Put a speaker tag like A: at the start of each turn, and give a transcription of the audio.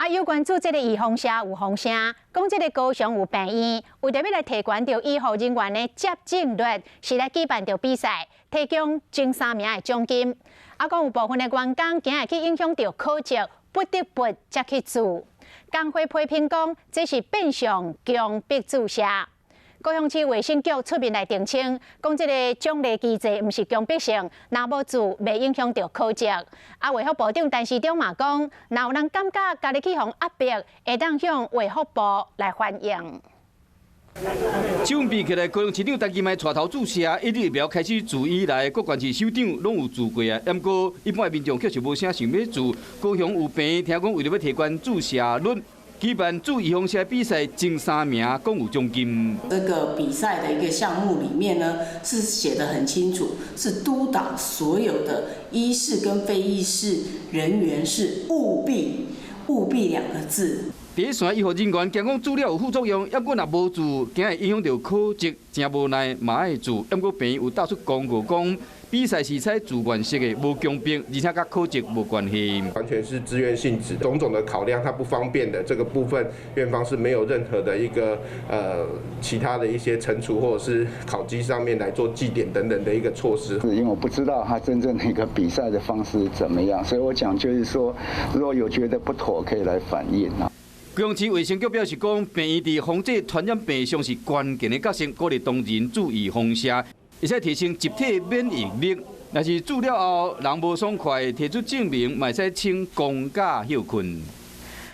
A: 有关注这个预防社有风声，讲这个高雄有病院，为着要来提悬着医护人员的接诊率，是来举办着比赛，提供前3名的奖金。讲有部分的员工今日去影响到考绩，不得不才去做。工会批评讲，这是变相强迫注射。高雄市卫生局出面来澄清，讲这个奖励机制毋是强迫性，若无做袂影响到考绩。卫福部长陈时中嘛讲，若有人感觉家己去互压迫，会当向卫福部来反映。
B: 手比起来，高雄市长陈其迈带头注射，一日苗开始做以来，各县市首长拢有做过啊。不过，一般民众确实无啥想要做。高雄有病，听讲为了要提悬注射率。举办注预防社比赛，前3名共有奖金。
C: 这个比赛的一个项目里面呢，是写得很清楚，是督导所有的医事跟非医事人员是务必2个字。
B: 第一线医护人员惊讲资料有副作用，要过若无做，惊会影响到考绩，真无奈嘛爱做。不过病院有打出公告讲，比赛是采自愿式的，无强迫，而且甲考绩无关系。
D: 完全是自愿性质，种种的考量，它不方便的这个部分，院方是没有任何的一个其他的一些惩处或者是考绩上面来做记点等等的一个措施。
E: 因为我不知道他真正的一个比赛的方式怎么样，所以我讲就是说，如果有觉得不妥，可以来反映啊。
B: 高雄市卫生局表示讲，病院伫防治传染病上是关键的角色，鼓励当人注意防射，而且提升集体免疫力。若是注了后人无爽快，提出证明，嘛会使请公假休困。